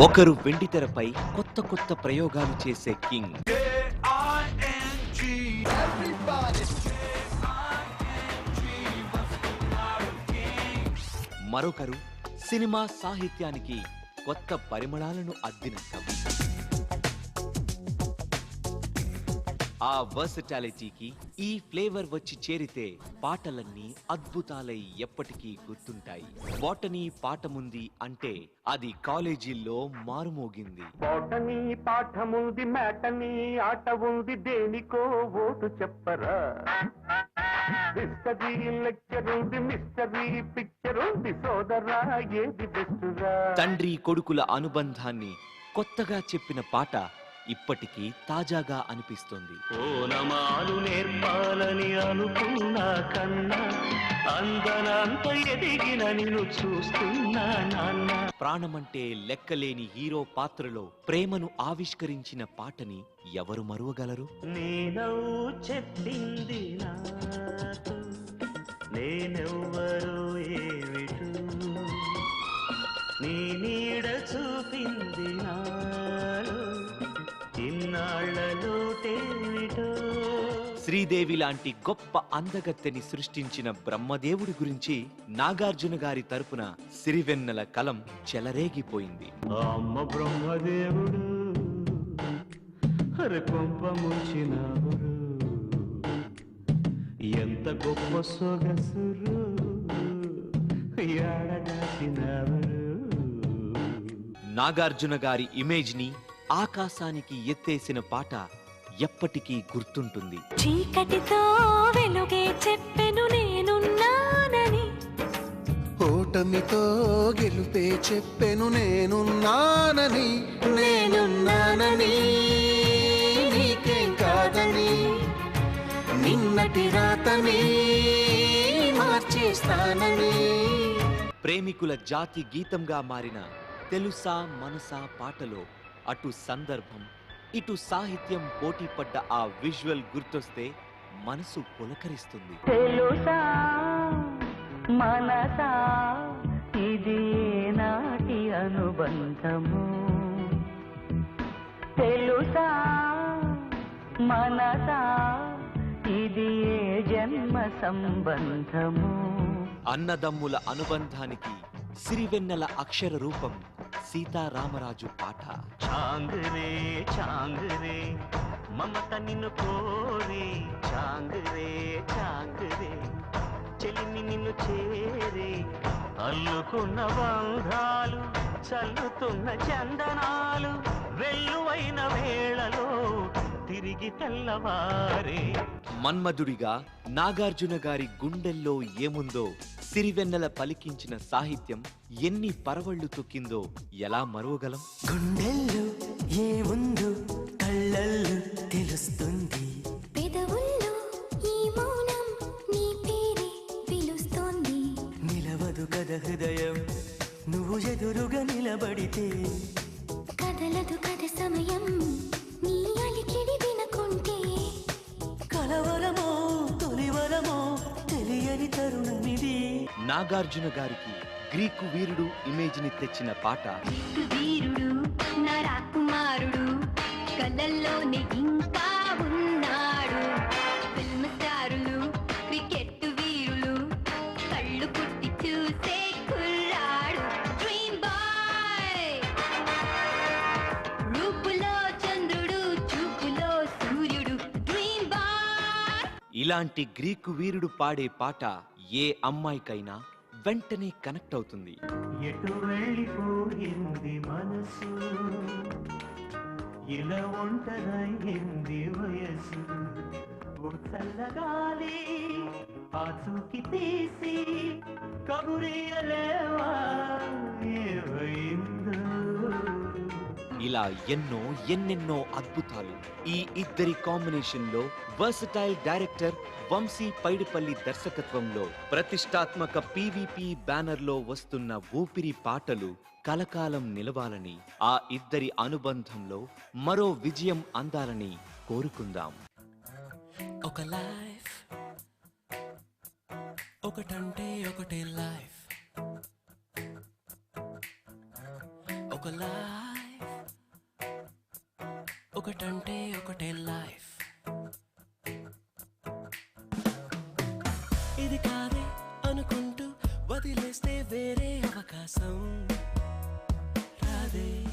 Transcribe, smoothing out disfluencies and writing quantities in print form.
ఒకరు వెండితెరపై కొత్త కొత్త ప్రయోగాలు చేసే కింగ్, మరొకరు సినిమా సాహిత్యానికి కొత్త పరిమళాలను అద్దిన కవి. ఆ వర్సటాలిటీకి ఈ ఫ్లేవర్ వచ్చి చేరితే పాటలన్నీ అద్భుతాలై ఎప్పటికీ గుర్తుంటాయి. బాటనీ పాఠముంది అంటే అది కాలేజీల్లో మారుమోగింది. బాటనీ పాఠముంది, మ్యాటనీ ఆట ఉంది, దేనికో ఓటు చెప్పరా. హిస్టరీ లెక్చర్ ఉంది, మిస్టరీ పిక్చర్ ఉంది, సోదరా ఏది బెస్టురా. తండ్రి కొడుకుల అనుబంధాన్ని కొత్తగా చెప్పిన పాట ఇప్పటికీ తాజాగా అనిపిస్తుంది. ఓనమాలు నేర్పాలని అనుకున్నా కన్నా అందనంత ఎదిగిన నిన్ను చూస్తున్నా నాన్న. ప్రాణమంటే లెక్కలేని హీరో పాత్రలో ప్రేమను ఆవిష్కరించిన పాటని ఎవరు మరువగలరు? నేనవు చెప్పింది నాకు, నేనెవ్వరు ఏమిటో, నీ నీడ చూపింది నాలో, ఇన్నాళ్లలోటేమిటో. శ్రీదేవి లాంటి గొప్ప అందగత్తెని సృష్టించిన బ్రహ్మదేవుడి గురించి నాగార్జున గారి తరపున సిరివెన్నెల కలం చెలరేగిపోయింది. అమ్మ బ్రహ్మదేవుడు హరి కొంప ముంచినవరు, ఎంత గొప్ప సొగసురు ఎడగాసినవరు. నాగార్జున గారి ఇమేజ్ ని ఆకాశానికి ఎత్తేసిన పాట ఎప్పటికీ గుర్తుంటుంది. చీకటితో వెలుగే చెప్పెను నేనున్నానని, ఓటమితో గెలుపే చెప్పెను నేనున్నానని, నేనున్నానని, నీకేం కాదని, నిన్నటి రాతని మార్చేస్తానని. ప్రేమికుల జాతి గీతంగా మారిన తెలుసా మనసా పాటలో అటు సందర్భం ఇటు సాహిత్యం పోటీ పడ్డ ఆ విజువల్ గుర్తొస్తే మనసు పులకరిస్తుంది. తెలుసా మనసా ఇది నాటి అనుబంధము, తెలుసా మనసా ఇది జన్మ సంబంధము. అన్నదమ్ముల అనుబంధానికి సిరివెన్నెల అక్షర రూపం సీతారామరాజు పాట. చాంగురే చాంగురే మమత నిన్ను కోరే, చాంగురే చాంగురే చెలిమి నిన్ను చేరే, అల్లుకున్న బంధాలు చల్లుతున్న చందనాలు, వెల్లువైన వేళలో తిరిగి తెల్లవారే. మన్మధుడిగా నాగార్జున గారి గుండెల్లో ఏముందో సిరివెన్నెల పలికించిన సాహిత్యం ఎన్ని పరవళ్లు తొక్కిందో ఎలా మరువగలం? గుండెల్లో ఏముందో కళ్ళల్లో తెలుస్తుంది, పెదవుల్లో ఈ మౌనం నీ పేరే పిలుస్తోంది. నిలవదు కథ హృదయం నువ్వు ఎదురుగా నిలబడితే, కదలదు కథ సమయం నీ అలికిడి వినకుంటే. కలవరమో తొలివరమో తెలియని తరుణమిది. నాగార్జున గారికి గ్రీకు వీరుడు ఇమేజ్ ని తెచ్చిన పాట. వీరుడు నా రాకుమారుడు కళ్ళల్లోనే ఇంకా ఉన్నాడు, ఫిల్మ్ స్టారులు క్రికెట్ వీరులు కళ్ళు పుట్టి చూసే కుర్రాడు, డ్రీమ్ బాయ్ రూపులో చంద్రుడు చూపులో సూర్యుడు, డ్రీమ్ బాయ్. ఇలాంటి గ్రీకు వీరుడు పాడే పాట ఏ అమ్మాయికైనా వెంటనే కనెక్ట్ అవుతుంది. ఎటు వెళ్ళిపోయింది మనసు, ఇలా ఒంటరైంది వయసు, ఓ చల్లగాలి ఆచూకి తీసి కబురియలేవా ఏమైందో. ఇలా ఎన్నెన్నో అద్భుతాలు. ఈ ఇద్దరి కాంబినేషన్ లో వర్సటైల్ డైరెక్టర్ వంశీ పైడిపల్లి దర్శకత్వంలో ప్రతిష్టాత్మక పీవీపీ బ్యానర్ లో వస్తున్న ఊపిరి పాటలు కలకాలం నిలవాలని, ఆ ఇద్దరి అనుబంధంలో మరో విజయం అందాలని కోరుకుందాం. ఒక లైఫ్ ఒకటంటే ఒకటే లైఫ్, ఒక లైఫ్ ఒకటంటే ఒకటే లైఫ్. ఇది కాదే అనుకుంటూ వదిలేస్తే వేరే అవకాశం రాదే.